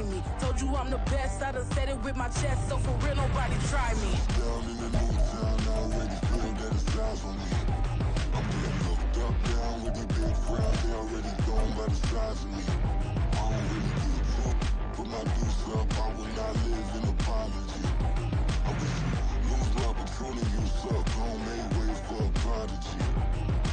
behind me. Told you I'm the best, I done said it with my chest, so for real, nobody try me. Down in the new town, I already feel that it's eyes on me. I'm being looked up, down with the big crowd, they already gone by the size of me. I don't really give a fuck, put my deuce up, I will not live in apology. I wish you lose my opportunity, you suck, homemade way for a prodigy.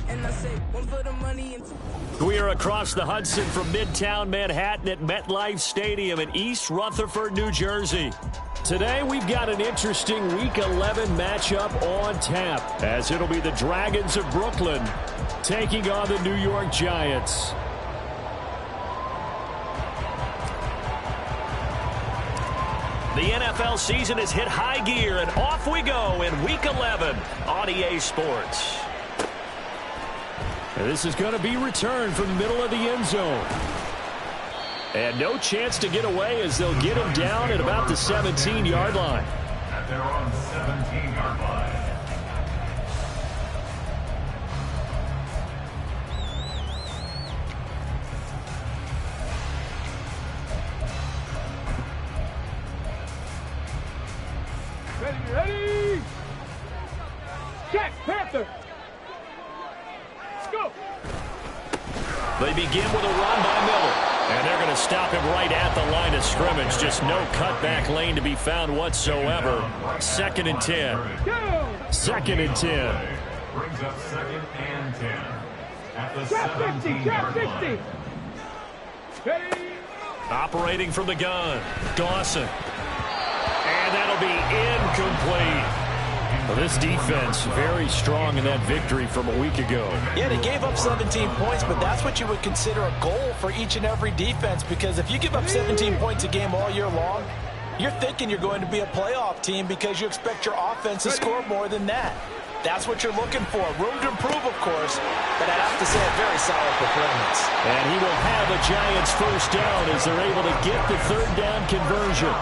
And I say, one for the money and two. We are across the Hudson from Midtown Manhattan at MetLife Stadium in East Rutherford, New Jersey. Today, we've got an interesting Week 11 matchup on tap, as it'll be the Dragons of Brooklyn taking on the New York Giants. The NFL season has hit high gear, and off we go in Week 11 on EA Sports. And this is going to be returned from the middle of the end zone. And no chance to get away as they'll get him down at about the 17-yard line. At their own 17-yard line. Ready? Check, Panther. Go. They begin with a run by Miller. And they're going to stop him right at the line of scrimmage. Just no cutback lane to be found whatsoever. 2nd and 10. 2nd and 10. Brings up 2nd and 10. At the Trap 50, trap 50. Ready? Operating from the gun, Dawson. And that'll be incomplete. Well, this defense very strong in that victory from a week ago. Yeah, they gave up 17 points, but that's what you would consider a goal for each and every defense, because if you give up 17 points a game all year long, you're thinking you're going to be a playoff team because you expect your offense to score more than that. That's what you're looking for. Room to improve, of course, but I'd have to say a very solid performance. And he will have a Giants first down as they're able to get the 3rd down conversion.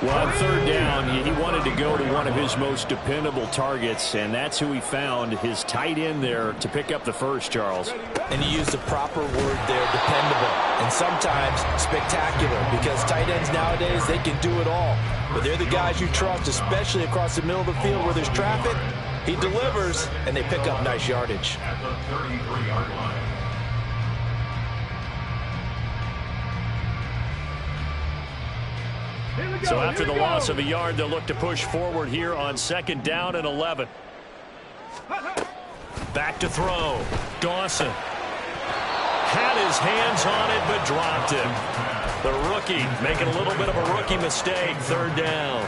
Well, on 3rd down, he wanted to go to one of his most dependable targets, and that's who he found, his tight end there, to pick up the first, Charles. And he used the proper word there, dependable, and sometimes spectacular, because tight ends nowadays, they can do it all. But they're the guys you trust, especially across the middle of the field where there's traffic. He delivers, and they pick up nice yardage. At the 33-yard line. So after the loss of a yard, they'll look to push forward here on 2nd down and 11. Back to throw. Dawson had his hands on it, but dropped it. The rookie making a little bit of a rookie mistake. 3rd down.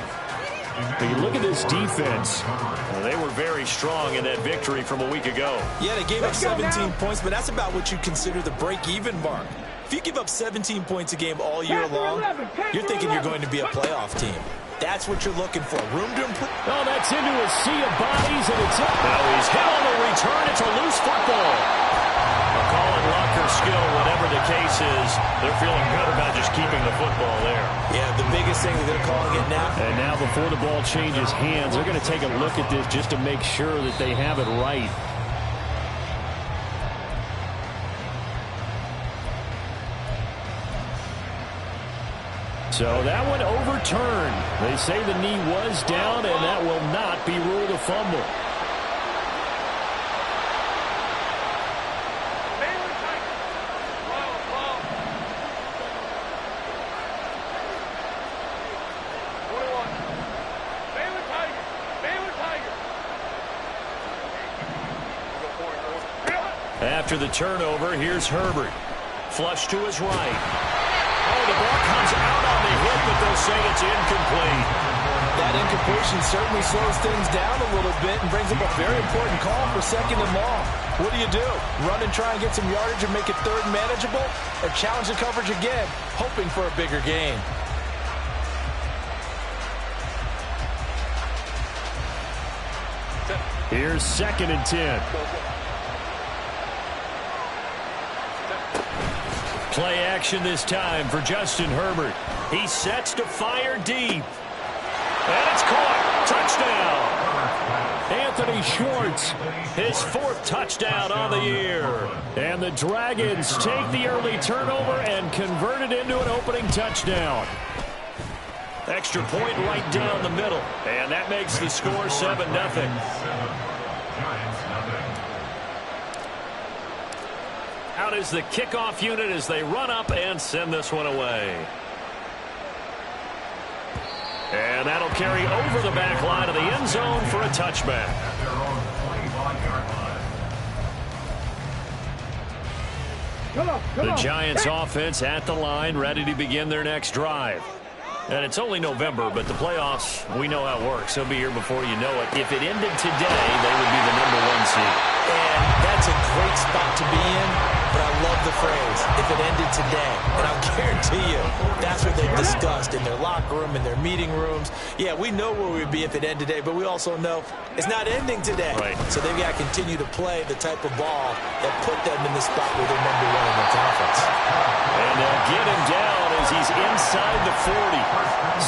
When you look at this defense, they were very strong in that victory from a week ago. Yeah, they gave up 17 points, but that's about what you consider the break-even mark. If you give up 17 points a game all year long, you're thinking you're going to be a playoff team. That's what you're looking for. Room to improve. Oh, that's into a sea of bodies, and it's up. Now he's hit on the return. It's a loose football. A call and luck or skill, whatever the case is, they're feeling good about just keeping the football there. Yeah, the biggest thing that they're calling it now. And now before the ball changes hands, they're going to take a look at this just to make sure that they have it right. So that one overturned. They say the knee was down, and that will not be ruled a fumble. After the turnover, here's Herbert. Flush to his right. Oh, the ball comes out on the hit, but they'll say it's incomplete. That incompletion certainly slows things down a little bit and brings up a very important call for 2nd and long. What do? Run and try and get some yardage and make it 3rd manageable? Or challenge the coverage again, hoping for a bigger gain? Here's 2nd and 10. Play action this time for Justin Herbert. He sets to fire deep. And it's caught. Touchdown. Anthony Schwartz, his 4th touchdown on the year. And the Dragons take the early turnover and convert it into an opening touchdown. Extra point right down the middle. And that makes the score 7-0. Out is the kickoff unit as they run up and send this one away. And that'll carry over the back line of the end zone for a touchback. The Giants offense at the line, ready to begin their next drive. And it's only November, but the playoffs, we know how it works. They'll be here before you know it. If it ended today, they would be the #1 seed. And that's a great spot to be in, but I love the phrase, if it ended today. And I'll guarantee you, that's what they've discussed in their locker room, in their meeting rooms. Yeah, we know where we'd be if it ended today, but we also know it's not ending today. Right. So they've got to continue to play the type of ball that put them in the spot where they're #1 in the conference. And they'll get him down as he's inside the 40.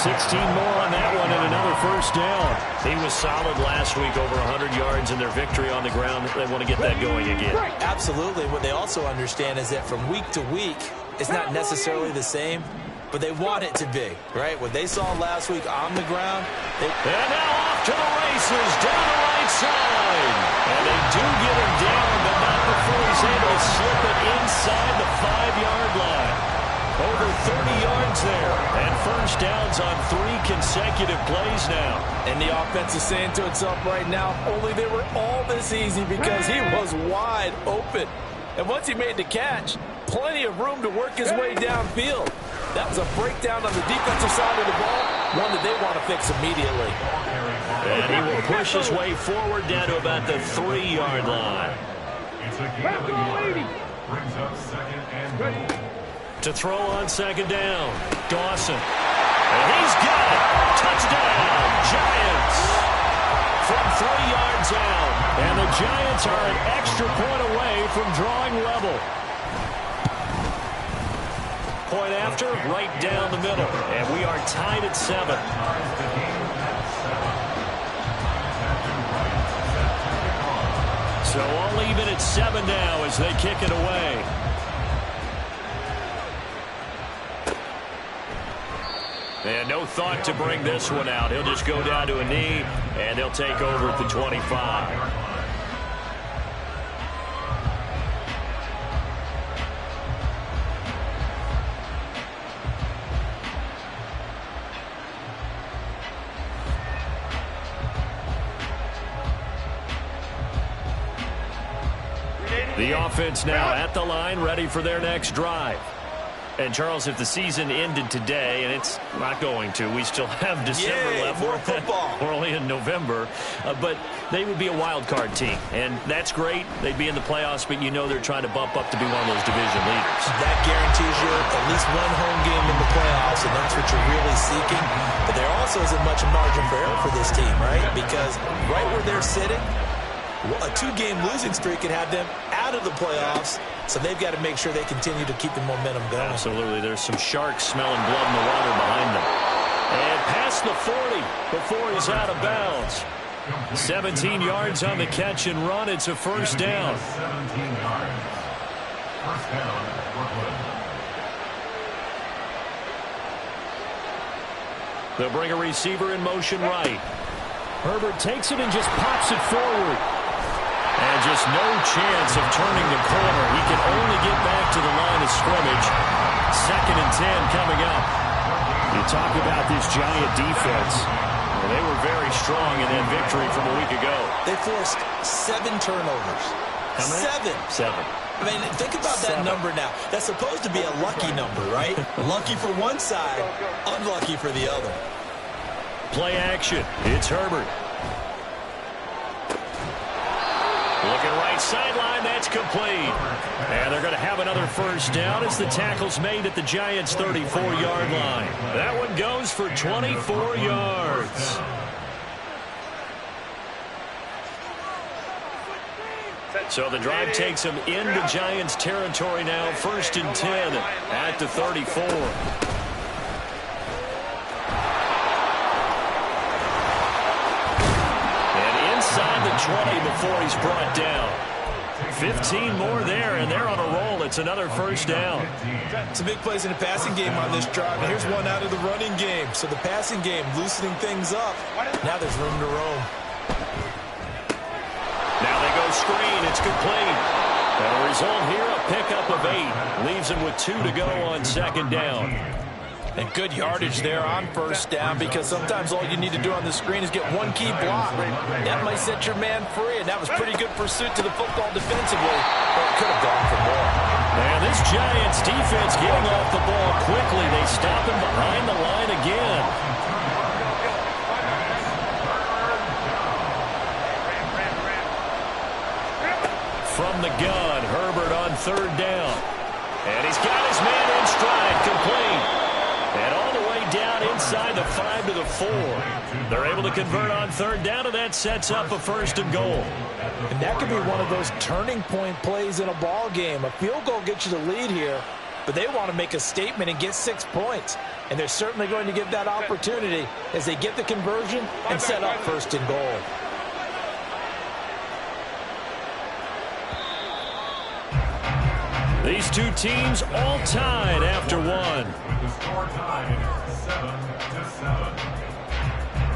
16 more on that one and another first down. He was solid last week, over 100 yards in their victory on the ground. They want to get that going again. Absolutely. What they also understand is that from week to week, it's not necessarily the same, but they want it to be, right? What they saw last week on the ground. And now off to the races, down the right side. And they do get him down, but not before he's able to slip it inside the 5-yard line. Over 30 yards there, and first downs on 3 consecutive plays now. And the offense is saying to itself right now, only they were all this easy because he was wide open. And once he made the catch, plenty of room to work his way downfield. That was a breakdown on the defensive side of the ball, one that they want to fix immediately. And he will push his way forward down to about the 3-yard line. It's a gain of 80. Brings up 2nd and goal. To throw on 2nd down, Dawson. And he's got it. Touchdown, Giants. From 3 yards out. And the Giants are an extra point away from drawing level. Point after, right down the middle. And we are tied at 7. So all even at 7 now as they kick it away. And no thought to bring this one out. He'll just go down to a knee, and they'll take over at the 25. The offense now at the line, ready for their next drive. And, Charles, if the season ended today, and it's not going to, we still have December left. More football. We're only in November. But they would be a wild card team. And that's great. They'd be in the playoffs, but you know they're trying to bump up to be one of those division leaders. That guarantees you at least one home game in the playoffs, and that's what you're really seeking. But there also isn't much margin for error for this team, right? Because right where they're sitting, a 2-game losing streak could have them out of the playoffs, so they've got to make sure they continue to keep the momentum going. Absolutely. There's some sharks smelling blood in the water behind them. And past the 40 before he's out of bounds. 17 yards on the catch and run. It's a first down. 17 yards. First down, Brooklyn. They'll bring a receiver in motion right. Herbert takes it and just pops it forward. And just no chance of turning the corner. He can only get back to the line of scrimmage. 2nd and 10 coming up. You talk about this Giant defense. Well, they were very strong in that victory from a week ago. They forced 7 turnovers. How many? 7. I mean, think about that number now. That's supposed to be a lucky number, right? Lucky for one side, unlucky for the other. Play action. It's Herbert. Looking right sideline, that's complete. And they're going to have another first down as the tackle's made at the Giants' 34-yard line. That one goes for 24 yards. So the drive takes them into Giants territory now. 1st and 10 at the 34. And he's brought down. 15 more there, and they're on a roll. It's another first down. Some big plays in the passing game on this drive, and here's one out of the running game. So the passing game loosening things up. Now there's room to roam. Now they go screen. It's complete. And the result here, a pickup of 8. Leaves him with 2 to go on second down. And good yardage there on first down, because sometimes all you need to do on the screen is get one key block. That might set your man free, and that was pretty good pursuit to the football defensively, but it could have gone for more. And this Giants defense getting off the ball quickly. They stop him behind the line again. From the gun, Herbert on third down. And he's got his man in stride, complete. And all the way down inside the 5 to the 4. They're able to convert on third down, and that sets up a first and goal. And that could be one of those turning point plays in a ball game. A field goal gets you the lead here, but they want to make a statement and get 6 points. And they're certainly going to give that opportunity as they get the conversion and set up first and goal. These two teams all tied after one. The score tied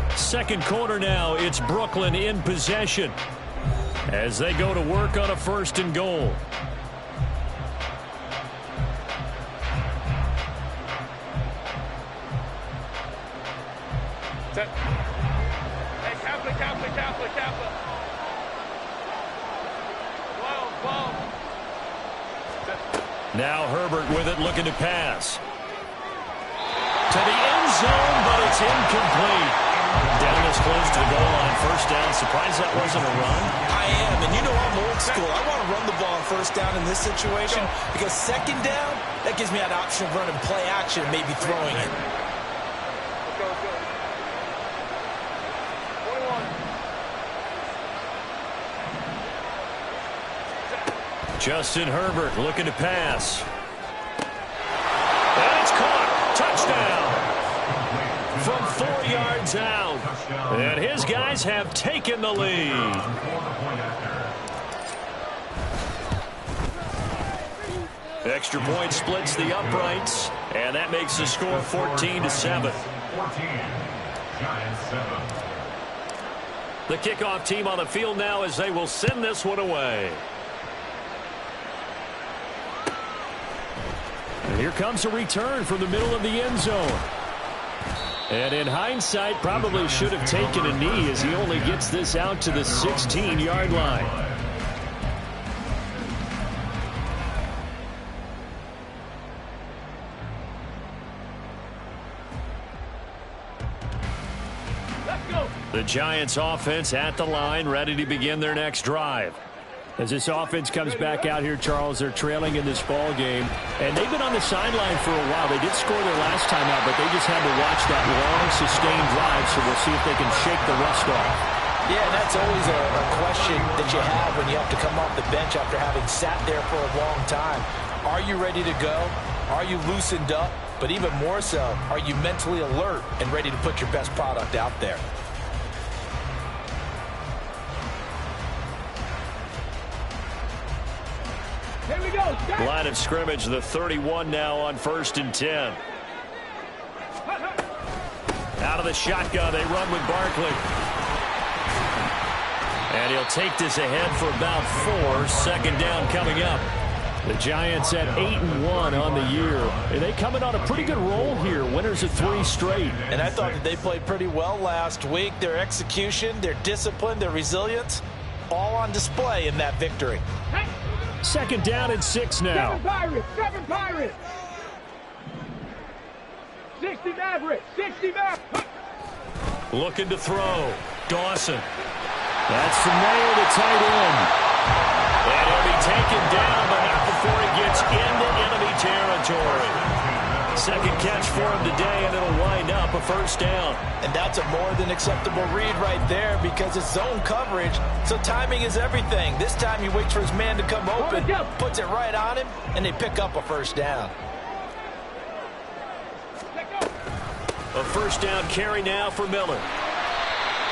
7-7. Second quarter now, it's Brooklyn in possession as they go to work on a first and goal. Hey, Kappa. 12. Now Herbert with it, looking to pass. To the end zone, but it's incomplete. Down as close to the goal line. First down. Surprised that wasn't a run? I am, and you know I'm old school. I want to run the ball on first down in this situation because second down, that gives me an option of running play action and maybe throwing it. Let's go. 21. Justin Herbert looking to pass. And it's caught. Touchdown. From 4 yards out. And his guys have taken the lead. Extra point splits the uprights. And that makes the score 14-7. The kickoff team on the field now as they will send this one away. And here comes a return from the middle of the end zone. And in hindsight, probably should have taken a knee as he only gets this out to the 16-yard line. Let's go. The Giants offense at the line, ready to begin their next drive. As this offense comes back out here, Charles, they're trailing in this ball game. And they've been on the sideline for a while. They did score their last time out, but they just had to watch that long, sustained drive, so we'll see if they can shake the rust off. Yeah, that's always a question that you have when you have to come off the bench after having sat there for a long time. Are you ready to go? Are you loosened up? But even more so, are you mentally alert and ready to put your best product out there? Here we go. Line of scrimmage, the 31 now on 1st and 10. Out of the shotgun, they run with Barkley. And he'll take this ahead for about 4. Second down coming up. The Giants at 8-1 on the year. And they coming on a pretty good roll here. Winners of 3 straight. And I thought that they played pretty well last week. Their execution, their discipline, their resilience, all on display in that victory. Second down and 6 now. 7 Pirates. 60 Mavericks. Looking to throw. Dawson. That's from Mayer to tight end. And he'll be taken down, but not before he gets into enemy territory. Second catch for him today, and it'll wind up a first down. And that's a more than acceptable read right there because it's zone coverage, so timing is everything. This time he waits for his man to come open, puts it right on him, and they pick up a first down. A first down carry now for Miller.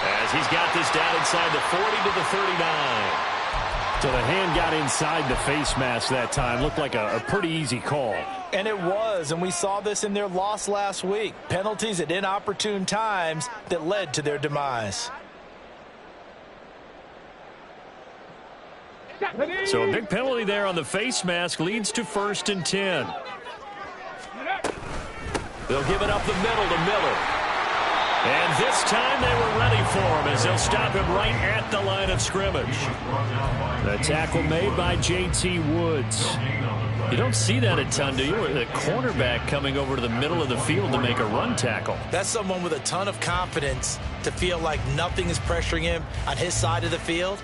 as he's got this down inside the 40 to the 39. So the hand got inside the face mask that time. Looked like a pretty easy call. And it was, and we saw this in their loss last week. Penalties at inopportune times that led to their demise. So a big penalty there on the face mask leads to 1st and 10. They'll give it up the middle to Miller. And this time they were ready for him as they'll stop him right at the line of scrimmage. The tackle made by J.T. Woods. You don't see that a ton, do you? The cornerback coming over to the middle of the field to make a run tackle. That's someone with a ton of confidence to feel like nothing is pressuring him on his side of the field.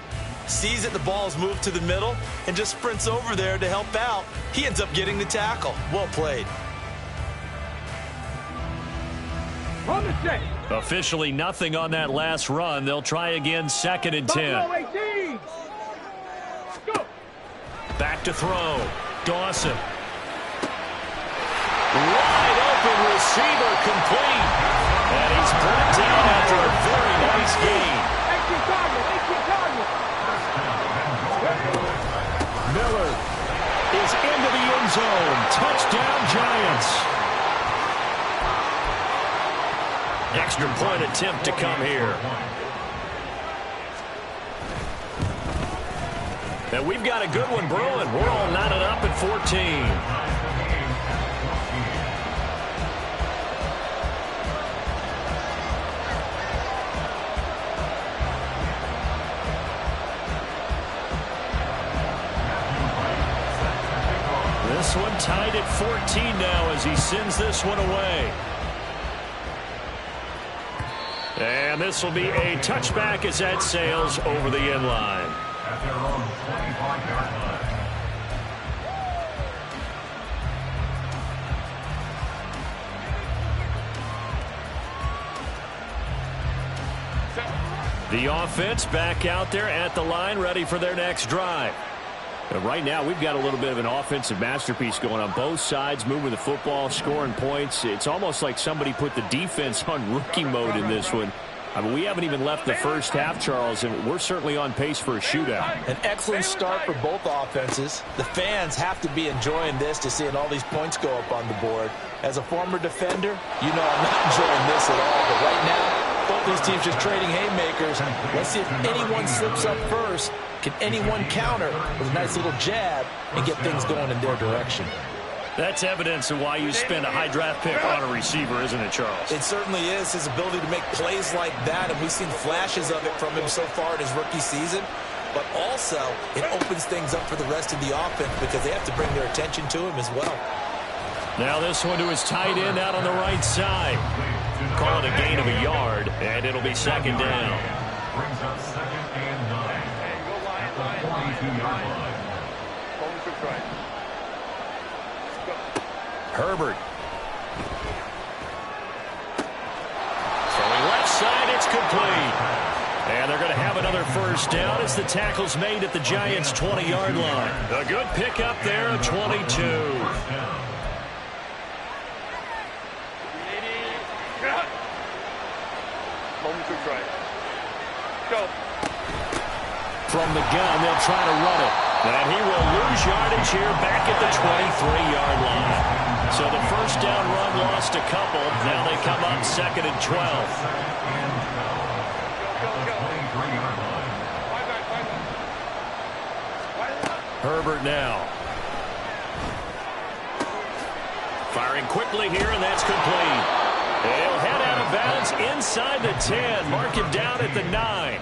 Sees that the ball's moved to the middle and just sprints over there to help out. He ends up getting the tackle. Well played. On the set. Officially nothing on that last run. They'll try again 2nd and 10. 18. Go. Back to throw. Dawson. Wide open receiver complete. And he's brought down after a very nice gain. Extra target. Extra target. Miller is into the end zone. Touchdown, Giants. Extra point attempt to come here. And we've got a good one brewing. We're all knotted up at 14. This one tied at 14 now as he sends this one away. And this will be a touchback as that sails over the end line. At their own 25-yard line. The offense back out there at the line, ready for their next drive. Right now, we've got a little bit of an offensive masterpiece going on both sides, moving the football, scoring points. It's almost like somebody put the defense on rookie mode in this one. I mean, we haven't even left the first half, Charles, and we're certainly on pace for a shootout. An excellent start for both offenses. The fans have to be enjoying this to seeing all these points go up on the board. As a former defender, you know I'm not enjoying this at all. But right now, both these teams just trading haymakers. Let's see if anyone slips up first. Can anyone counter with a nice little jab and get things going in their direction? That's evidence of why you spend a high draft pick on a receiver, isn't it, Charles? It certainly is. His ability to make plays like that, and we've seen flashes of it from him so far in his rookie season. But also, it opens things up for the rest of the offense because they have to bring their attention to him as well. Now this one to his tight end out on the right side. Call it a gain of a yard, and it'll be 2nd down. Brings up 2nd and 9 at the 42-yard line. Herbert. Throwing left side, it's complete. And they're going to have another first down as the tackle's made at the Giants' 20-yard line. A good pickup there, a 22. From the gun, they'll try to run it. And he will lose yardage here back at the 23-yard line. So the first down run lost a couple. Now they come up 2nd and 12. Herbert now. Firing quickly here, and that's complete. He'll head out of bounds inside the 10. Mark him down at the 9.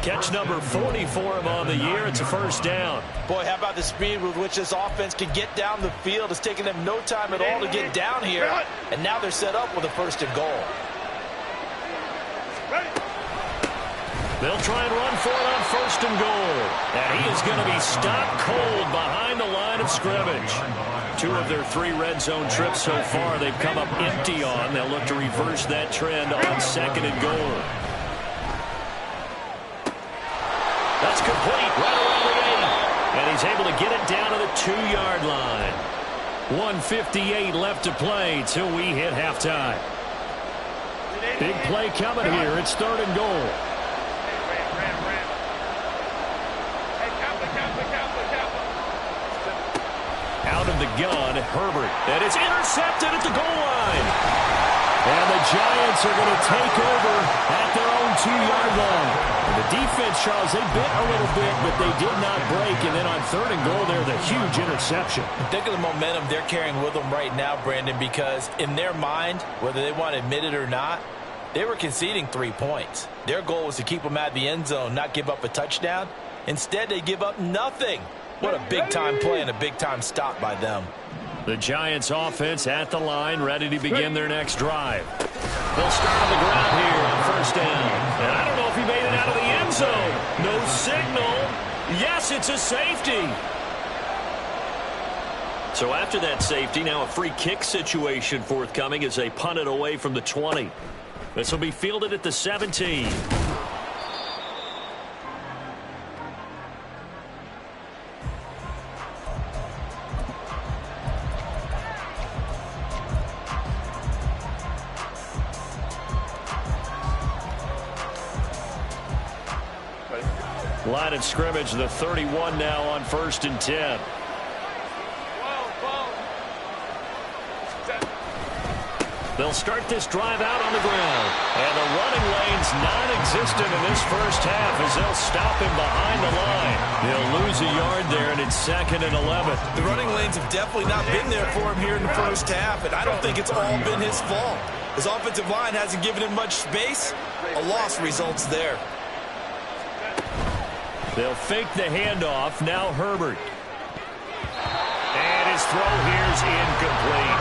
Catch number 40 for him on the year. It's a first down. Boy, how about the speed with which this offense can get down the field? It's taken them no time at all to get down here. And now they're set up with a 1st and goal. They'll try and run for it on 1st and goal. And he is going to be stopped cold behind the line of scrimmage. 2 of their 3 red zone trips so far they've come up empty on. They'll look to reverse that trend on 2nd and goal. That's complete right around the 8. And he's able to get it down to the 2-yard line. 1:58 left to play till we hit halftime. Big play coming here. It's 3rd and goal. Out of the gun, Herbert. And it's intercepted at the goal line. And the Giants are going to take over at their own 2-yard line. And the defense, Charles, they bit a little bit, but they did not break. And then on 3rd and goal, there's a huge interception. Think of the momentum they're carrying with them right now, Brandon, because in their mind, whether they want to admit it or not, they were conceding 3 points. Their goal was to keep them out of the end zone, not give up a touchdown. Instead, they give up nothing. What a big-time play and a big-time stop by them. The Giants offense at the line, ready to begin their next drive. They'll start on the ground here on 1st down. And I don't know if he made it out of the end zone. No signal. Yes, it's a safety. So after that safety, now a free kick situation forthcoming as they punt it away from the 20. This will be fielded at the 17. Line of scrimmage, the 31 now on 1st and 10. They'll start this drive out on the ground. And the running lane's non-existent in this first half as they'll stop him behind the line. They'll lose a yard there, and it's 2nd and 11. The running lanes have definitely not been there for him here in the first half, and I don't think it's all been his fault. His offensive line hasn't given him much space. A loss results there. They'll fake the handoff. Now Herbert. And his throw here's incomplete.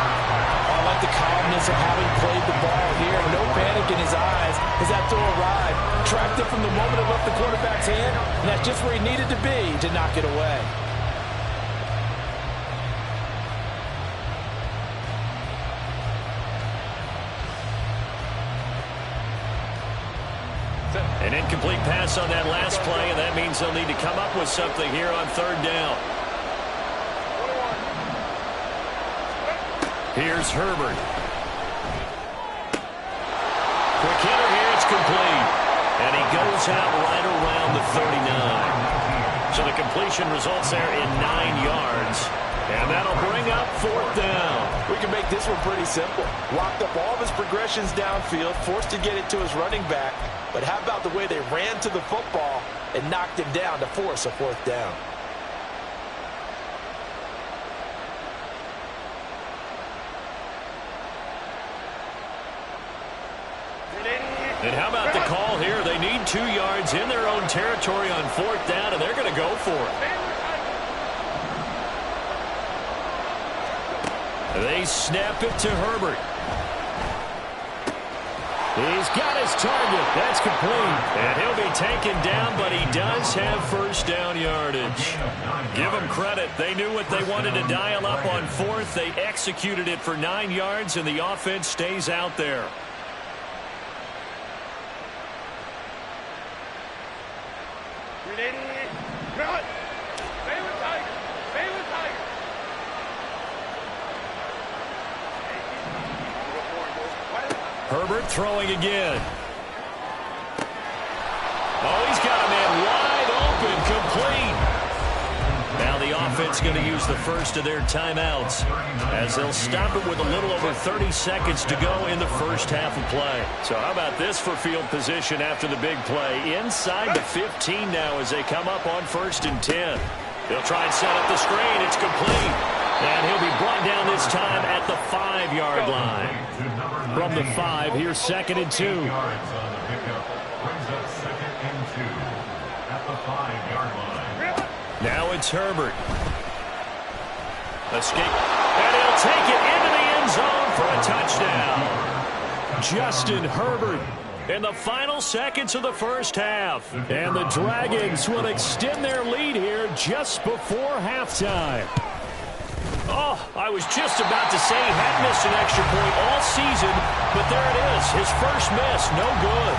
I like the calmness of having played the ball here. No panic in his eyes as that throw arrived. Tracked it from the moment it left the quarterback's hand, and that's just where he needed to be to knock it away. An incomplete pass on that last play, and that means they'll need to come up with something here on 3rd down. Here's Herbert. Quick hitter here, it's complete. And he goes out right around the 39. So the completion results there in 9 yards. And that'll bring up 4th down. We can make this one pretty simple. Locked up all of his progressions downfield, forced to get it to his running back. But how about the way they ran to the football and knocked him down to force a 4th down? And how about the call here? They need 2 yards in their own territory on 4th down, and they're going to go for it. They snap it to Herbert. He's got his target. That's complete. And he'll be taken down, but he does have 1st down yardage. Give them credit. They knew what they wanted to dial up on 4th. They executed it for 9 yards, and the offense stays out there. Herbert throwing again. Oh, he's got a man wide open, complete. Now the offense going to use the first of their timeouts as they'll stop it with a little over 30 seconds to go in the first half of play. So how about this for field position after the big play? Inside the 15 now as they come up on 1st and 10. They'll try and set up the screen. It's complete. And he'll be brought down this time at the 5-yard line. From the 5, here's 2nd and 2. Now it's Herbert. Escape. And he'll take it into the end zone for a touchdown. Justin Herbert in the final seconds of the first half. And the Dragons will extend their lead here just before halftime. Oh, I was just about to say he had missed an extra point all season, but there it is, his first miss, no good.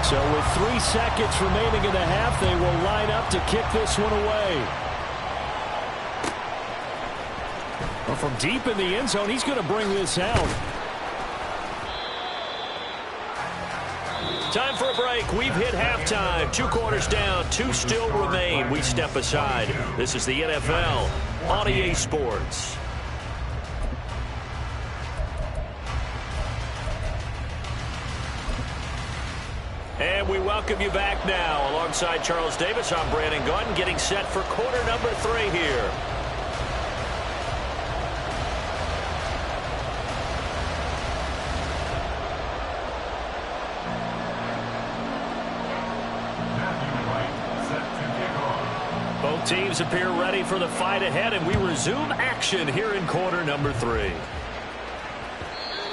So with 3 seconds remaining in the half, they will line up to kick this one away. Well, from deep in the end zone, he's going to bring this out. Time for a break. We've hit halftime. 2 quarters down. 2 still remain. We step aside. This is the NFL on EA Sports. And we welcome you back now. Alongside Charles Davis, I'm Brandon Gaudin, getting set for quarter number 3 here. Both teams appear ready for the fight ahead, and we resume action here in quarter number 3.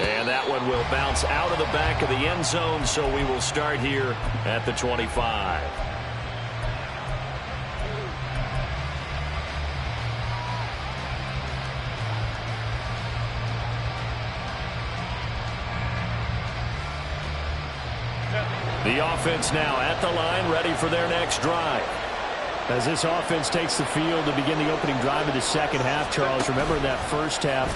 And that one will bounce out of the back of the end zone, so we will start here at the 25. The offense now at the line, ready for their next drive. As this offense takes the field to begin the opening drive of the second half, Charles, remember in that first half,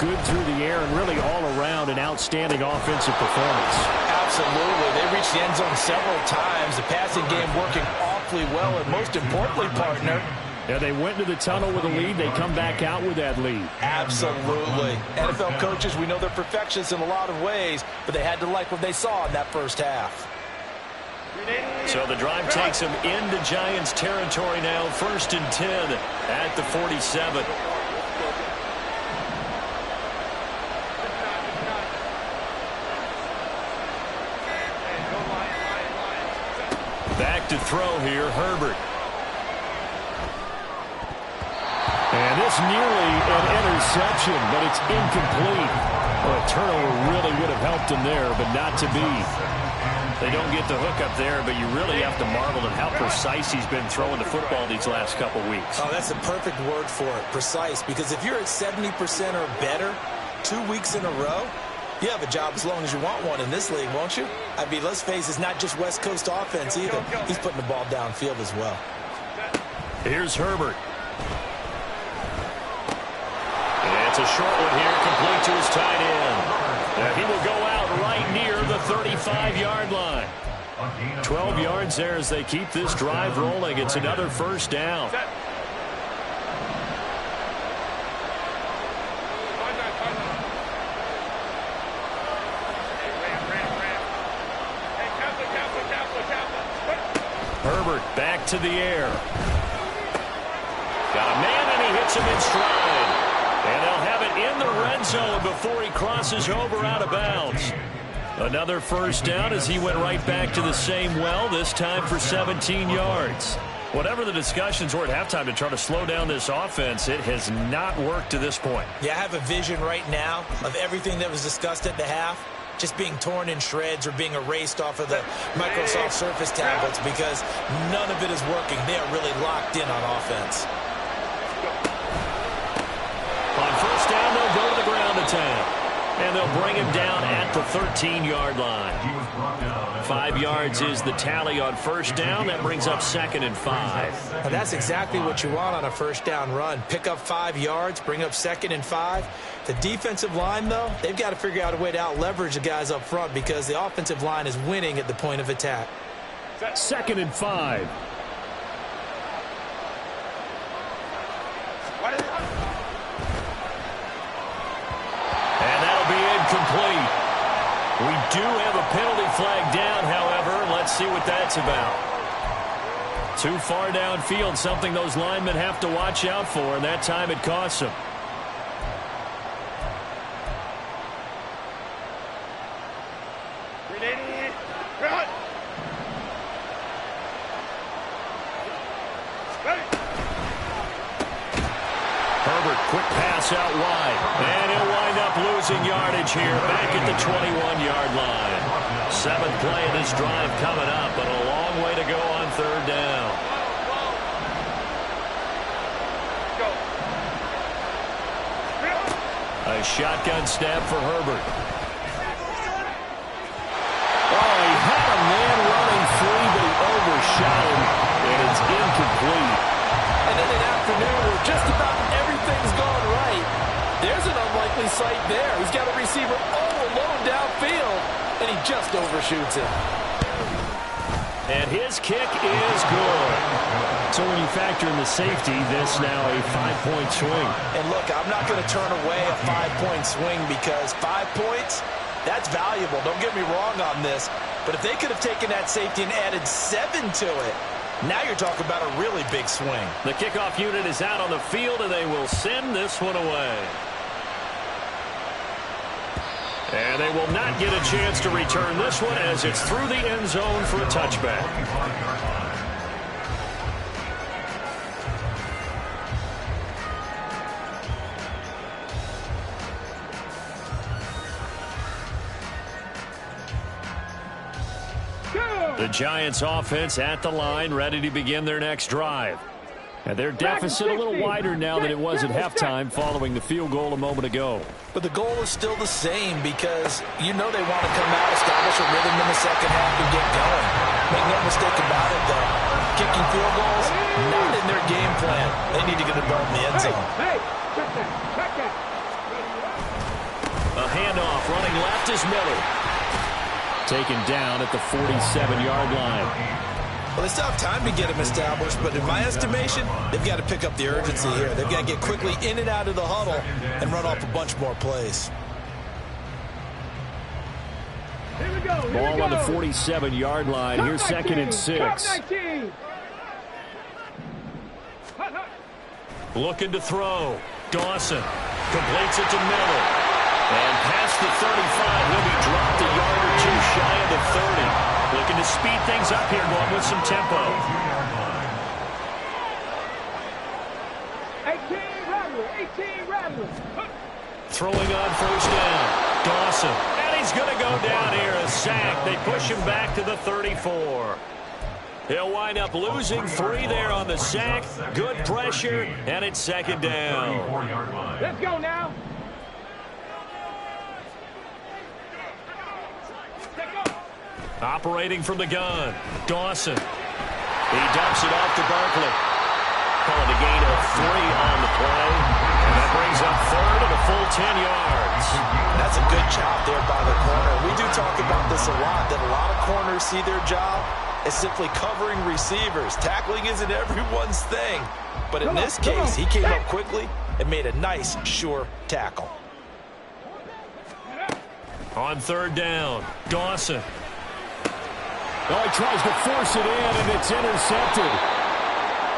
good through the air and really all around an outstanding offensive performance. Absolutely. They reached the end zone several times. The passing game working awfully well, and most importantly, partner, yeah, they went to the tunnel with a lead. They come back out with that lead. Absolutely. NFL coaches, we know they're perfectionists in a lot of ways, but they had to like what they saw in that first half. So the drive takes them into Giants territory now. 1st and 10 at the 47. Back to throw here, Herbert. And this nearly an interception, but it's incomplete. Well, a turnover really would have helped him there, but not to be. They don't get the hook up there, but you really have to marvel at how precise he's been throwing the football these last couple weeks. Oh, that's a perfect word for it, precise, because if you're at 70% or better 2 weeks in a row, you have a job as long as you want one in this league, won't you? I mean, let's face it, it's not just West Coast offense either. He's putting the ball downfield as well. Here's Herbert. And it's a short one here, complete to his tight end. He will go out right near the 35-yard line. 12 yards there as they keep this drive rolling. It's another first down. Herbert back to the air. Got a man, and he hits him in stride. And they'll have it in the red zone before he crosses over out of bounds. Another first down as he went right back to the same well, this time for 17 yards. Whatever the discussions were at halftime to try to slow down this offense, it has not worked to this point. Yeah, I have a vision right now of everything that was discussed at the half just being torn in shreds or being erased off of the Microsoft Surface tablets because none of it is working. They are really locked in on offense. On first down, they'll go to the ground attack. And they'll bring him down at the 13-yard line. 5 yards is the tally on first down. That brings up 2nd and 5. Now that's exactly what you want on a first down run. Pick up 5 yards, bring up 2nd and 5. The defensive line, though, they've got to figure out a way to out-leverage the guys up front because the offensive line is winning at the point of attack. 2nd and 5. Complete. We do have a penalty flag down, however. Let's see what that's about. Too far downfield, something those linemen have to watch out for, and that time it costs them. Herbert, quick pass out wide. And he'll wind up losing yardage here back at the 21-yard line. 7th play of this drive coming up, but a long way to go on 3rd down. A shotgun snap for Herbert. Oh, he had a man running free, but he overshot him, and it's incomplete. And in an afternoon where just about everything's gone right, there's an unlikely sight there. He's got a receiver all alone downfield, and he just overshoots it. And his kick is good. So when you factor in the safety, this now a 5-point swing. And look, I'm not going to turn away a 5-point swing because 5 points, that's valuable. Don't get me wrong on this. But if they could have taken that safety and added 7 to it, now you're talking about a really big swing. The kickoff unit is out on the field, and they will send this one away. And they will not get a chance to return this one as it's through the end zone for a touchback. The Giants offense at the line, ready to begin their next drive. And their deficit a little wider now than it was at halftime following the field goal a moment ago. But the goal is still the same because you know they want to come out, establish a rhythm in the second half, and get going. Make no mistake about it, though. Kicking field goals, not in their game plan. They need to get the ball in the end zone. Hey, check that. A handoff running left is Miller. Taken down at the 47-yard line. Well, they still have time to get him established, but in my estimation, they've got to pick up the urgency here. They've got to get quickly in and out of the huddle and run off a bunch more plays. Here we go. Ball on the 47-yard line. Here's 2nd and 6. Looking to throw. Dawson completes it to Miller. And past the 35, he'll be dropped a yard or two shy of the 30. Looking to speed things up here, going with some tempo. 18 Rattler. Throwing on first down. Dawson. And he's going to go down here. A sack. They push him back to the 34. He'll wind up losing 3 there on the sack. Good pressure, and it's 2nd down. Let's go now. Operating from the gun. Dawson. He dumps it off to Barkley. Calling a gain of 3 on the play. And that brings up 3rd and a full 10 yards. That's a good job there by the corner. We do talk about this a lot, that a lot of corners see their job as simply covering receivers. Tackling isn't everyone's thing. But in this case, he came up quickly and made a nice, sure tackle. On 3rd down, Dawson. Oh, he tries to force it in, and it's intercepted.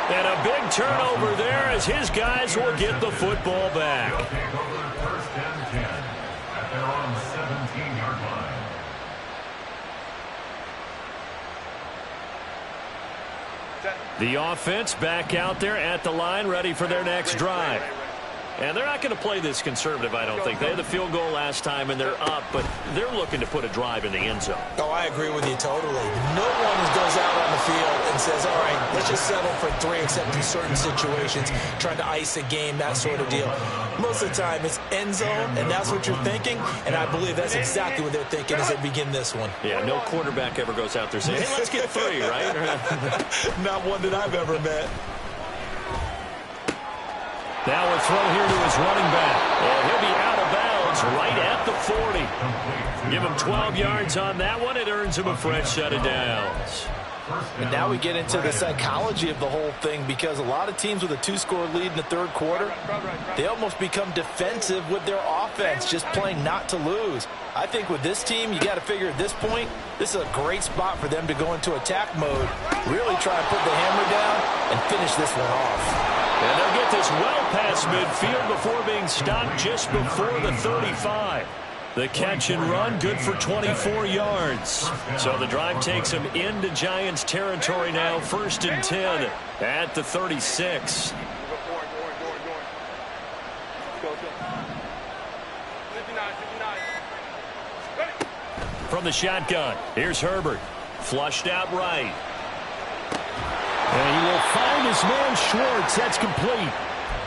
And a big turnover there as his guys will get the football back. First and 10 at their own 17-yard line. The offense back out there at the line, ready for their next drive. And they're not going to play this conservative, I don't think. They had the field goal last time, and they're up, but they're looking to put a drive in the end zone. Oh, I agree with you totally. No one goes out on the field and says, all right, let's just settle for 3, except in certain situations, trying to ice a game, that sort of deal. Most of the time, it's end zone, and that's what you're thinking, and I believe that's exactly what they're thinking as they begin this one. Yeah, no quarterback ever goes out there saying, hey, let's get 3, right? Not one that I've ever met. Now a throw here to his running back. And he'll be out of bounds right at the 40. Give him 12 yards on that one. It earns him a fresh set of downs. And now we get into the psychology of the whole thing, because a lot of teams with a 2-score lead in the 3rd quarter, they almost become defensive with their offense, just playing not to lose. I think with this team, you got to figure at this point, this is a great spot for them to go into attack mode, really try and put the hammer down and finish this one off. And they'll get this well past midfield before being stopped just before the 35. The catch and run, good for 24 yards. So the drive takes them into Giants territory now, 1st and 10 at the 36. From the shotgun, here's Herbert. Flushed out right. And he will find his man Schwartz. That's complete.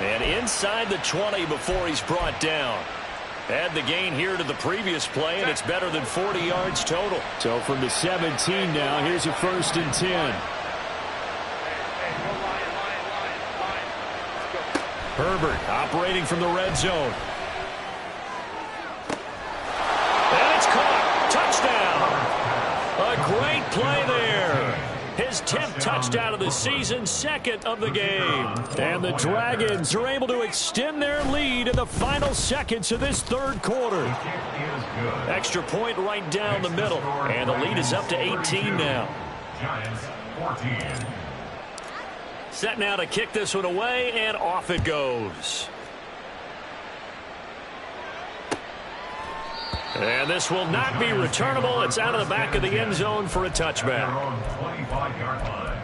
And inside the 20 before he's brought down. Add the gain here to the previous play, and it's better than 40 yards total. So from the 17 now, here's a 1st and 10. Herbert operating from the red zone. And it's caught. Touchdown. play there. His 10th touchdown of the season, 2nd of the game. And the Dragons are able to extend their lead in the final seconds of this 3rd quarter. Extra point right down the middle. And the lead is up to 18 now. Giants 14. Set now to kick this one away, and off it goes. And this will not be returnable. It's out of the back of the end zone for a touchback. 25-yard line.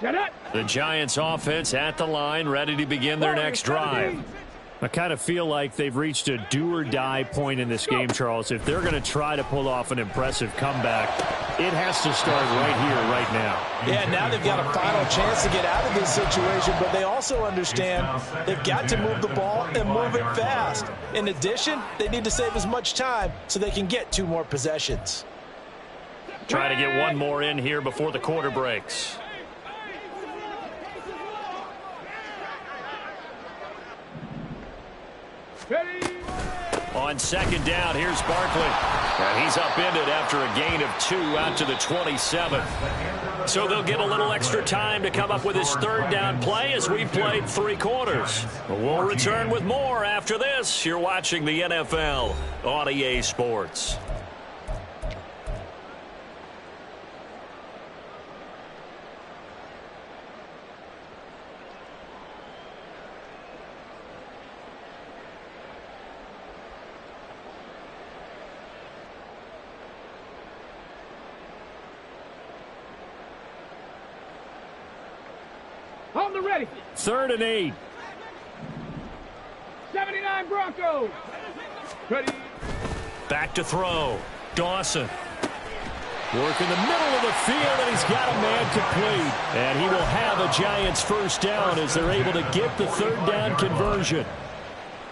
Get it. The Giants offense at the line, ready to begin their next drive. I kind of feel like they've reached a do-or-die point in this game, Charles. If they're going to try to pull off an impressive comeback, it has to start right here, right now. Yeah, now they've got a final chance to get out of this situation, but they also understand they've got to move the ball and move it fast. In addition, they need to save as much time so they can get 2 more possessions. Try to get one more in here before the quarter breaks. On 2nd down, here's Barkley. And he's upended after a gain of 2 out to the 27. So they'll get a little extra time to come up with his 3rd down play as we played 3 quarters. We'll return with more after this. You're watching the NFL on EA Sports. On the ready. 3rd and 8. 79 Broncos. Ready. Back to throw. Dawson. Work in the middle of the field, and he's got a man complete. And he will have a Giants 1st down as they're able to get the 3rd down conversion.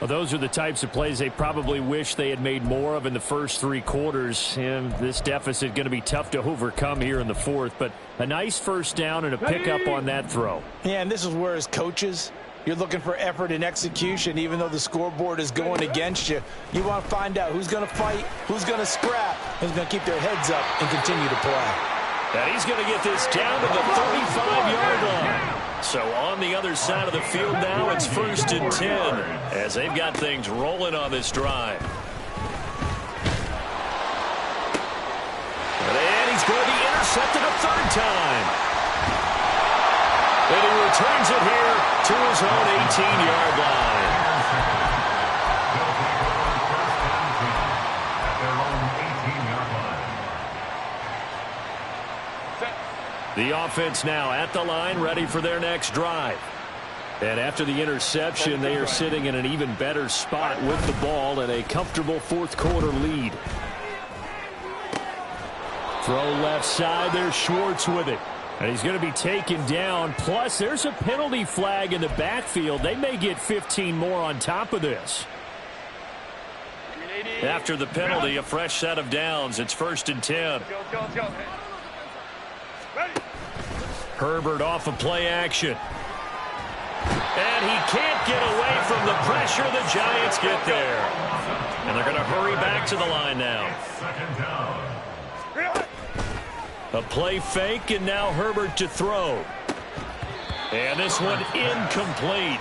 Well, those are the types of plays they probably wish they had made more of in the first 3 quarters. And this deficit going to be tough to overcome here in the 4th. But a nice 1st down and a pickup on that throw. Yeah, and this is where as coaches, you're looking for effort and execution. Even though the scoreboard is going against you, you want to find out who's going to fight, who's going to scrap, who's going to keep their heads up and continue to play. And he's going to get this down to the 35-yard line. So on the other side of the field now, it's 1st and 10 as they've got things rolling on this drive. And he's going to be intercepted a 3rd time. And he returns it here to his own 18-yard line. The offense now at the line, ready for their next drive. And after the interception, they are sitting in an even better spot with the ball and a comfortable 4th quarter lead. Throw left side, there's Schwartz with it. And he's going to be taken down. Plus, there's a penalty flag in the backfield. They may get 15 more on top of this. After the penalty, a fresh set of downs. It's 1st and 10. Herbert off of play action. And he can't get away from the pressure. The Giants get there. And they're going to hurry back to the line now. A play fake, and now Herbert to throw. And this one incomplete.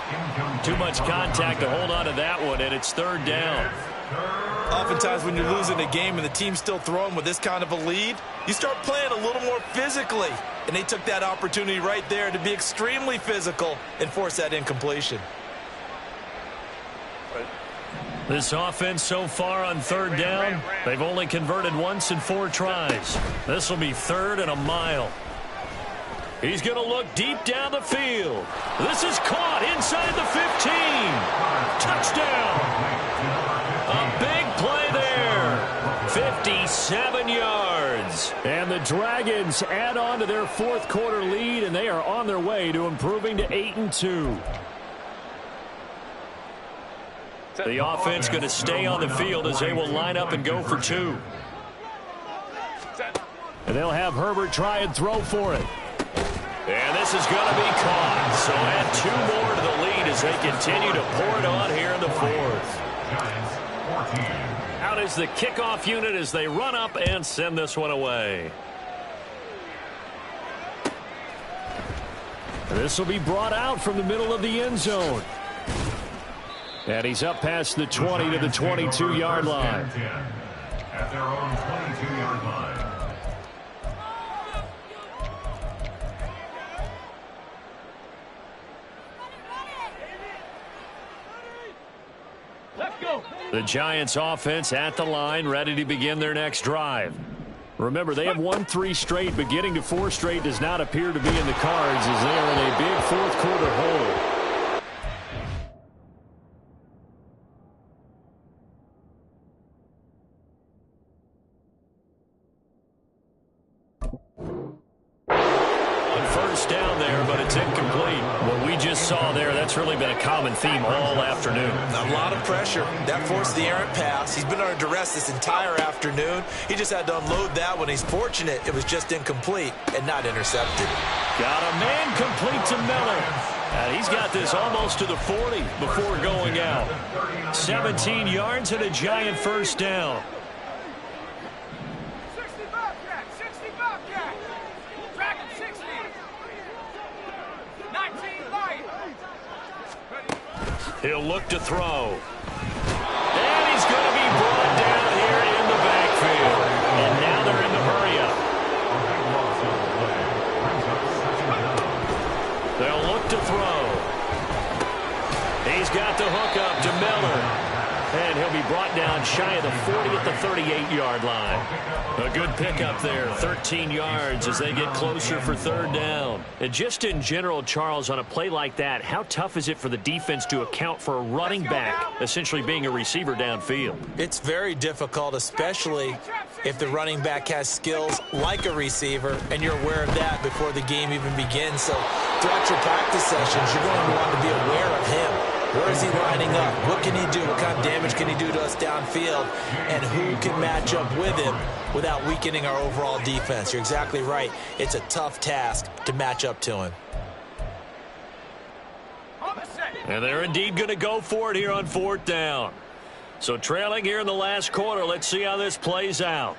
Too much contact to hold on to that one, and it's 3rd down. Oftentimes when you're losing a game and the team's still throwing with this kind of a lead, you start playing a little more physically. And they took that opportunity right there to be extremely physical and force that incompletion. This offense so far on 3rd down, they've only converted once in 4 tries. This will be 3rd and a mile. He's going to look deep down the field. This is caught inside the 15. Touchdown. A big play there. 57 yards. And the Dragons add on to their 4th quarter lead, and they are on their way to improving to 8-2. The offense going to stay on the field as they will line up and go for 2. And they'll have Herbert try and throw for it. And this is going to be caught. So add 2 more to the lead as they continue to pour it on here in the 4th. Out is the kickoff unit as they run up and send this one away. This will be brought out from the middle of the end zone. And he's up past the 20 to the 22-yard line. At their own 22-yard line. Let's go. The Giants offense at the line, ready to begin their next drive. Remember, they have won 3 straight, but getting to 4 straight does not appear to be in the cards as they are in a big fourth-quarter hole. First down there, but it's incomplete. What we just saw there, that's really been a common theme all afternoon. A lot of pressure. That forced the errant pass. He's been under duress this entire afternoon. He just had to unload that one. He's fortunate it was just incomplete and not intercepted. Got a man complete to Miller. And he's got this almost to the 40 before going out. 17 yards and a Giant first down. 60 Bobcat, 60 Bobcat. Dragon 60. 19 Lion. He'll look to throw. And he's going to be brought down here in the backfield. And now they're in the hurry-up. They'll look to throw. He's got the hook up to Miller. And he'll be brought down shy of the 40 at the 38-yard line. A good pickup there, 13 yards as they get closer for third down. And just in general, Charles, on a play like that, how tough is it for the defense to account for a running back essentially being a receiver downfield? It's very difficult, especially if the running back has skills like a receiver, and you're aware of that before the game even begins. So throughout your practice sessions, you're going to want to be aware of him. Where is he lining up? What can he do? What kind of damage can he do to us downfield? And who can match up with him without weakening our overall defense? You're exactly right. It's a tough task to match up to him. And they're indeed going to go for it here on fourth down. So trailing here in the last quarter, let's see how this plays out.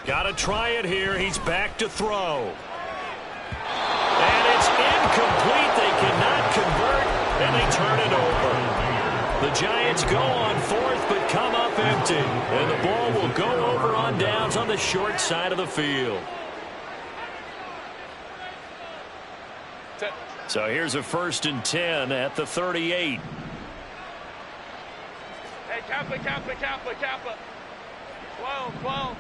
Got to try it here. He's back to throw. And it's incomplete. They cannot convert, and they turn it over. The Giants go on fourth, but come up empty. And the ball will go over on downs on the short side of the field. So here's a 1st and 10 at the 38. Hey, Kappa, Kappa, Kappa, Kappa. 12.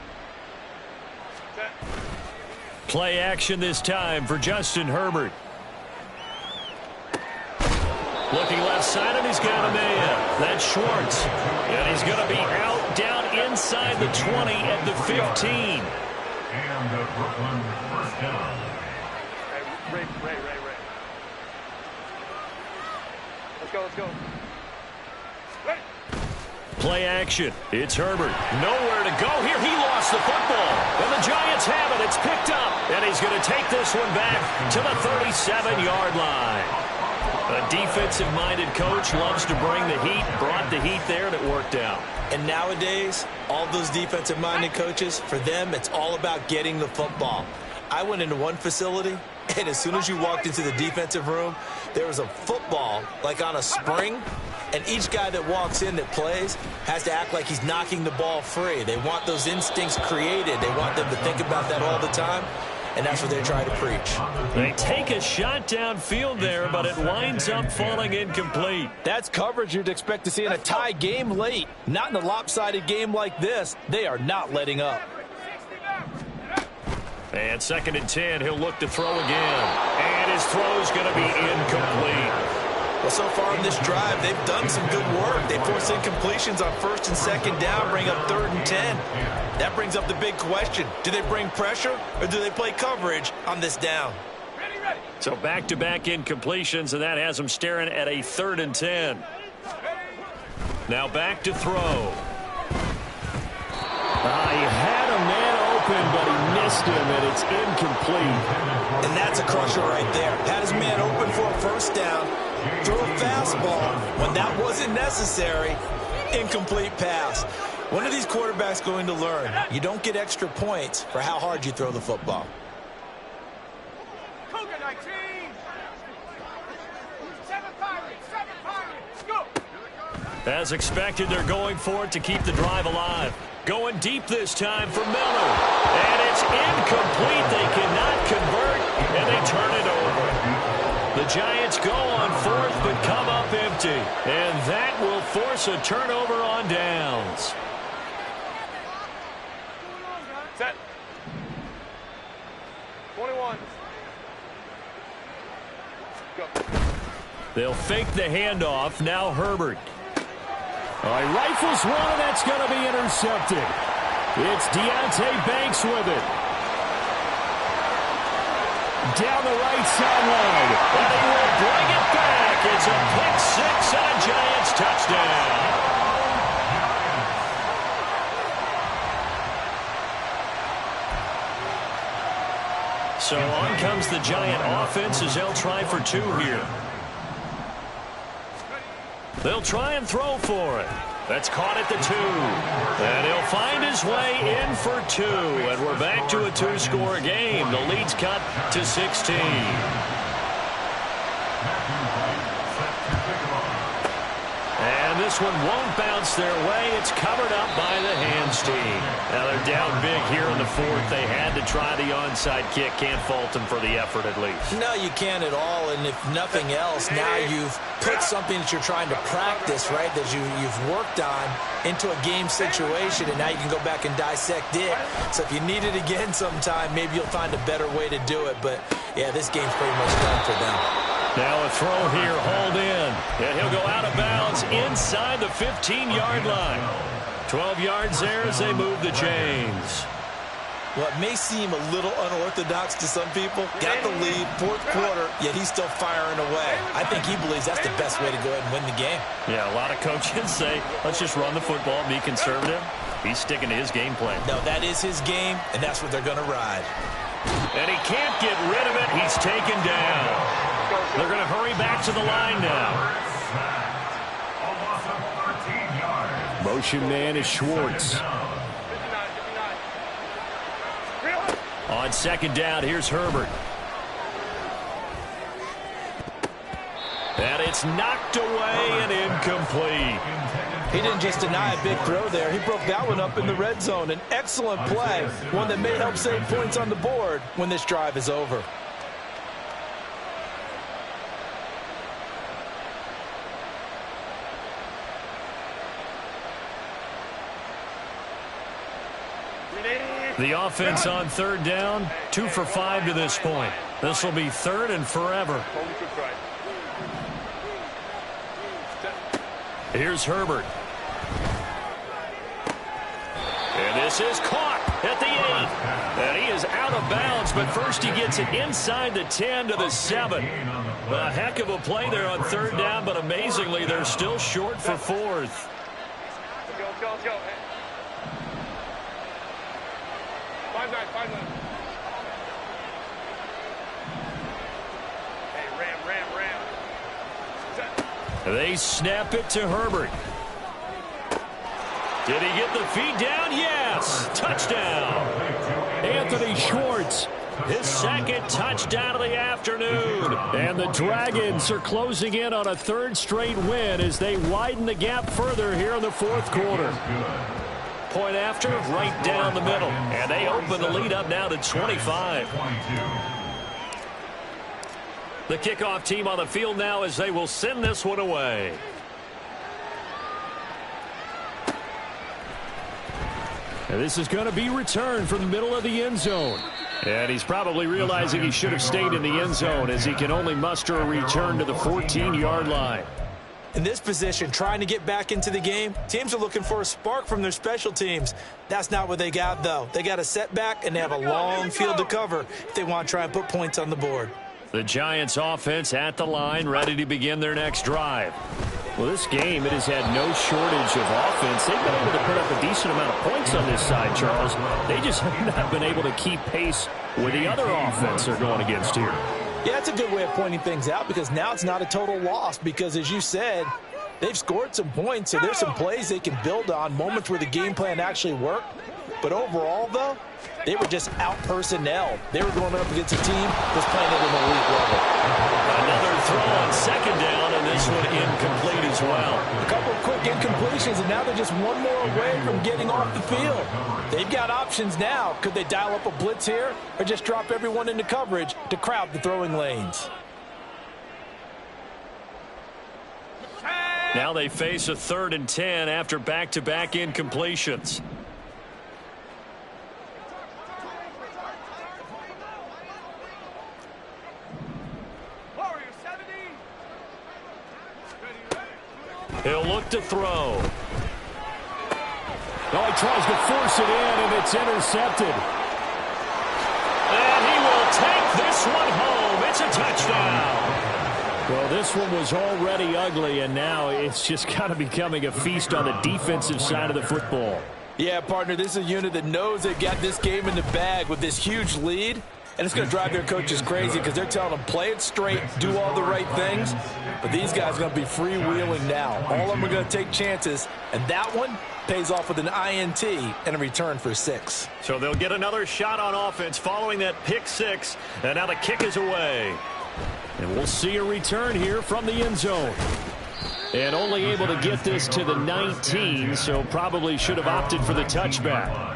Play action this time for Justin Herbert. Looking left side, and he's got a man. That's Schwartz. And he's going to be out down inside the 20 at the 15. And the Brooklyn first down. Ray. Let's go. Ready. Play action. It's Herbert. Nowhere to go here. He lost the football. And the Giants have it. It's picked up. And he's going to take this one back to the 37-yard line. A defensive-minded coach loves to bring the heat. Brought the heat there, and it worked out. And nowadays, all those defensive-minded coaches, for them, it's all about getting the football. I went into one facility, and as soon as you walked into the defensive room, there was a football, like on a spring, and each guy that walks in that plays has to act like he's knocking the ball free. They want those instincts created. They want them to think about that all the time, and that's what they try to preach. They take a shot downfield there, but it winds up falling incomplete. That's coverage you'd expect to see in a tie game late. Not in a lopsided game like this. They are not letting up. And 2nd and 10, he'll look to throw again. And his throw's going to be incomplete. Well, so far in this drive, they've done some good work. They force incompletions on 1st and 2nd down, bring up 3rd and 10. That brings up the big question. Do they bring pressure or do they play coverage on this down? Ready. So back-to-back incompletions, and that has them staring at a 3rd and 10. Now back to throw. He had a man open, but he missed him, and it's incomplete. And that's a crusher right there. Had his man open for a 1st down, Throw a fastball when that wasn't necessary. Incomplete pass. When are these quarterbacks going to learn? You don't get extra points for how hard you throw the football. As expected, they're going for it to keep the drive alive. Going deep this time for Miller. And it's incomplete. They cannot convert, and they turn it over. The Giants go on fourth, but come up empty. And that will force a turnover on downs. Set. 21. Go. They'll fake the handoff. Now Herbert. All right, rifles one, and that's going to be intercepted. It's Deonte Banks with it. Down the right sideline. And he will bring it back. It's a pick six and a Giants touchdown. So on comes the Giant offense as they'll try for two here. They'll try and throw for it. That's caught at the 2. And he'll find his way in for 2. And we're back to a 2-score game. The lead's cut to 16. And this one won't bounce their way. It's covered up by the hands team. Now they're down big here in the fourth. They had to try the onside kick. Can't fault them for the effort at least. No, you can't at all. And if nothing else, now you've put something that you're trying to practice, right, that you've worked on into a game situation, and now you can go back and dissect it. So if you need it again sometime, maybe you'll find a better way to do it. But, yeah, this game's pretty much done for them. Now a throw here, hauled in, and he'll go out of bounds inside the 15-yard line. 12 yards there as they move the chains. Well, it may seem a little unorthodox to some people. Got the lead, fourth quarter, yet he's still firing away. I think he believes that's the best way to go ahead and win the game. Yeah, a lot of coaches say, let's just run the football and be conservative. He's sticking to his game plan. No, that is his game, and that's what they're going to ride. And he can't get rid of it. He's taken down. They're going to hurry back to the line now. Motion man is Schwartz. On second down, here's Herbert. And it's knocked away and incomplete. He didn't just deny a big throw there. He broke that one up in the red zone. An excellent play, one that may help save points on the board when this drive is over. The offense on third down, 2 for 5 to this point. This will be third and forever. Here's Herbert. And this is caught at the 8. And he is out of bounds, but first he gets it inside the 10 to the 7. A heck of a play there on third down, but amazingly, they're still short for fourth. Let's go, let's go. 5-9, 5-9. Hey, ram. Set. They snap it to Herbert. Did he get the feet down? Yes. Touchdown. Anthony Schwartz, his second touchdown of the afternoon. And the Dragons are closing in on a third straight win as they widen the gap further here in the fourth quarter. Point after, right down the middle. And they open the lead up now to 25. The kickoff team on the field now as they will send this one away. And this is going to be returned from the middle of the end zone. And he's probably realizing he should have stayed in the end zone as he can only muster a return to the 14-yard line. In this position, trying to get back into the game, teams are looking for a spark from their special teams. That's not what they got, though. They got a setback, and they have a long field to cover if they want to try and put points on the board. The Giants offense at the line, ready to begin their next drive. Well, this game, it has had no shortage of offense. They've been able to put up a decent amount of points on this side, Charles. They just have not been able to keep pace with the other offense they're going against here. Yeah, that's a good way of pointing things out because now it's not a total loss because, as you said, they've scored some points, so there's some plays they can build on, moments where the game plan actually worked. But overall, though, they were just out-personnel. They were going up against a team that was playing at an elite level. Another throw on second down, and this one incomplete as well. A couple of quick incompletions, and now they're just one more away from getting off the field. They've got options now. Could they dial up a blitz here or just drop everyone into coverage to crowd the throwing lanes? Now they face a 3rd and 10 after back-to-back incompletions. He'll look to throw. Oh, he tries to force it in, and it's intercepted. And he will take this one home. It's a touchdown. Well, this one was already ugly, and now it's just kind of becoming a feast on the defensive side of the football. Yeah, partner, this is a unit that knows they've got this game in the bag with this huge lead, and it's going to drive their coaches crazy because they're telling them, play it straight, do all the right things. But these guys are going to be freewheeling now. All of them are going to take chances, and that one pays off with an INT and a return for 6. So they'll get another shot on offense following that pick 6, and now the kick is away. And we'll see a return here from the end zone. And only able to get this to the 19, so probably should have opted for the touchback.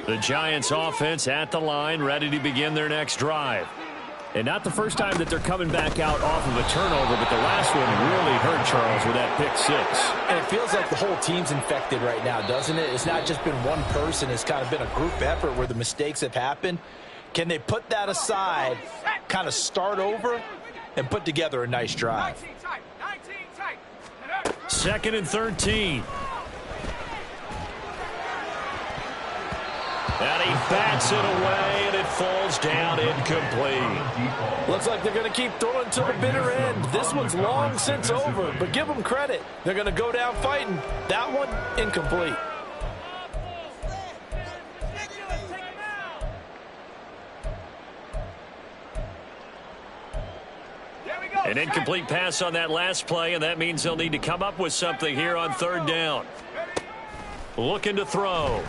The Giants offense at the line, ready to begin their next drive. And not the first time that they're coming back out off of a turnover, but the last one really hurt Charles with that pick 6. And it feels like the whole team's infected right now, doesn't it? It's not just been one person. It's kind of been a group effort where the mistakes have happened. Can they put that aside, kind of start over, and put together a nice drive? 2nd and 13. And he bats it away, and it falls down incomplete. Looks like they're going to keep throwing to the bitter end. This one's long since over, but give them credit. They're going to go down fighting. That one, incomplete. An incomplete pass on that last play, and that means they'll need to come up with something here on 3rd down. Looking to throw.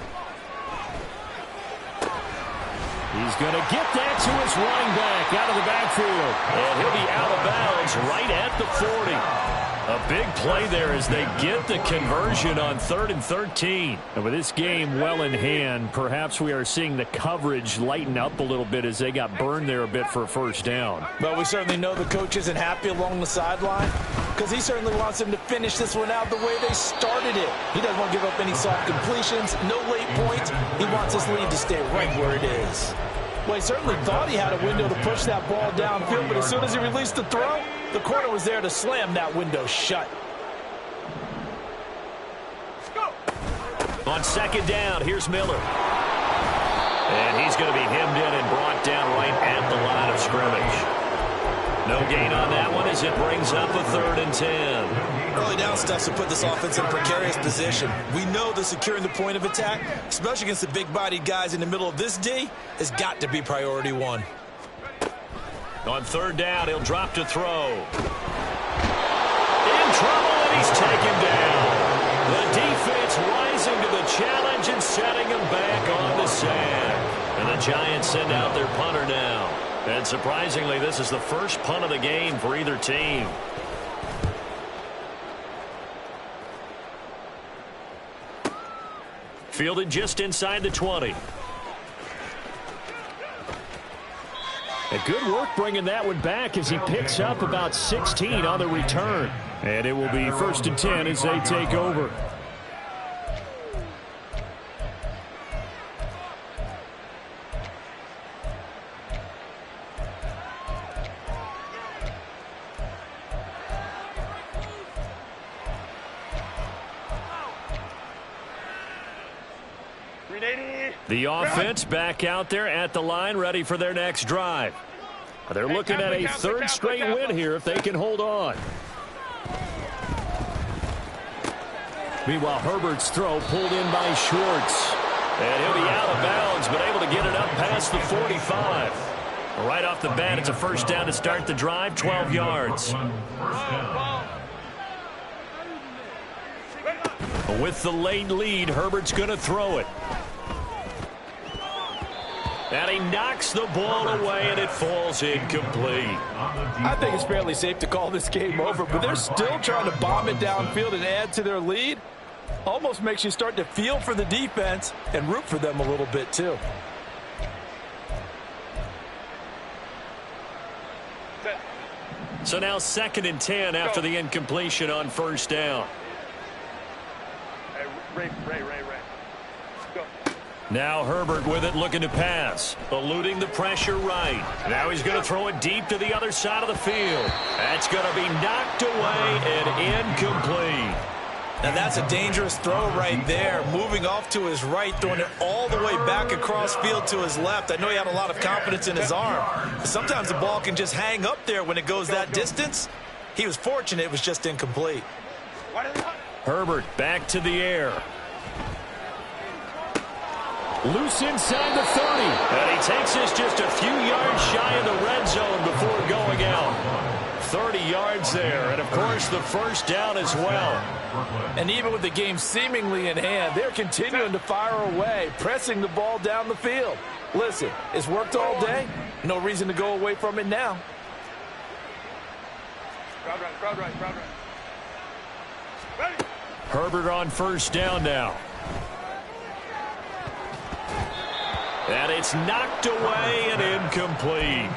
He's going to get that to his running back out of the backfield. And he'll be out of bounds right at the 40. A big play there as they get the conversion on 3rd and 13. And with this game well in hand, perhaps we are seeing the coverage lighten up a little bit as they got burned there a bit for a 1st down. But we certainly know the coach isn't happy along the sideline because he certainly wants them to finish this one out the way they started it. He doesn't want to give up any soft completions, no late points. He wants this lead to stay right where it is. Well, he certainly thought he had a window to push that ball downfield, but as soon as he released the throw, the corner was there to slam that window shut. On 2nd down, here's Miller. And he's going to be hemmed in and brought down right at the line of scrimmage. No gain on that one as it brings up a 3rd and 10. Early down stuff to put this offense in a precarious position. We know that securing the point of attack, especially against the big-bodied guys in the middle of this D, has got to be priority 1. On 3rd down, he'll drop to throw. In trouble, and he's taken down. The defense rising to the challenge and setting him back on the sand. And the Giants send out their punter now. And surprisingly, this is the first punt of the game for either team. Fielded just inside the 20. And good work bringing that one back as he picks up about 16 on the return. And it will be 1st and 10 as they take over. The offense back out there at the line, ready for their next drive. They're looking at a 3rd straight win here if they can hold on. Meanwhile, Herbert's throw pulled in by Schwartz. And he'll be out of bounds, but able to get it up past the 45. Right off the bat, it's a first down to start the drive, 12 yards. With the late lead, Herbert's going to throw it. And he knocks the ball away, and it falls incomplete. I think it's fairly safe to call this game over, but they're still trying to bomb it downfield and add to their lead. Almost makes you start to feel for the defense and root for them a little bit, too. So now 2nd and 10 after the incompletion on first down. Ray. Go. Now Herbert with it, looking to pass. Eluding the pressure right. Now he's going to throw it deep to the other side of the field. That's going to be knocked away and incomplete. Now that's a dangerous throw right there. Moving off to his right, throwing it all the way back across field to his left. I know he had a lot of confidence in his arm. Sometimes the ball can just hang up there when it goes that distance. He was fortunate it was just incomplete. Herbert back to the air. Loose inside the 30. And he takes this just a few yards shy of the red zone before going out. 30 yards there, and of course the first down as well. And even with the game seemingly in hand, they're continuing to fire away, pressing the ball down the field. Listen, it's worked all day. No reason to go away from it now. Crowd right. Ready. Herbert on first down now. And it's knocked away and incomplete.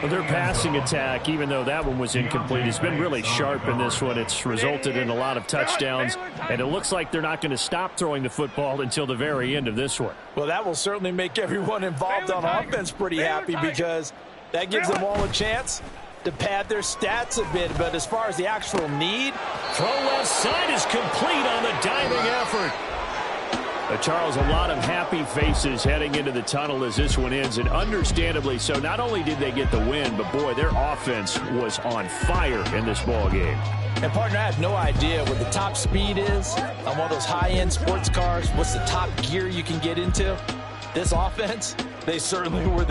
Well, their passing attack, even though that one was incomplete, has been really sharp in this one. It's resulted in a lot of touchdowns, and it looks like they're not going to stop throwing the football until the very end of this one. Well, that will certainly make everyone involved on offense pretty happy, because that gives them all a chance to pad their stats a bit. But as far as the actual need, throw left side is complete on the diving effort. Charles, a lot of happy faces heading into the tunnel as this one ends, and understandably so. Not only did they get the win, but boy, their offense was on fire in this ball game. And partner, I have no idea what the top speed is on one of those high-end sports cars. What's the top gear you can get into? This offense, they certainly were the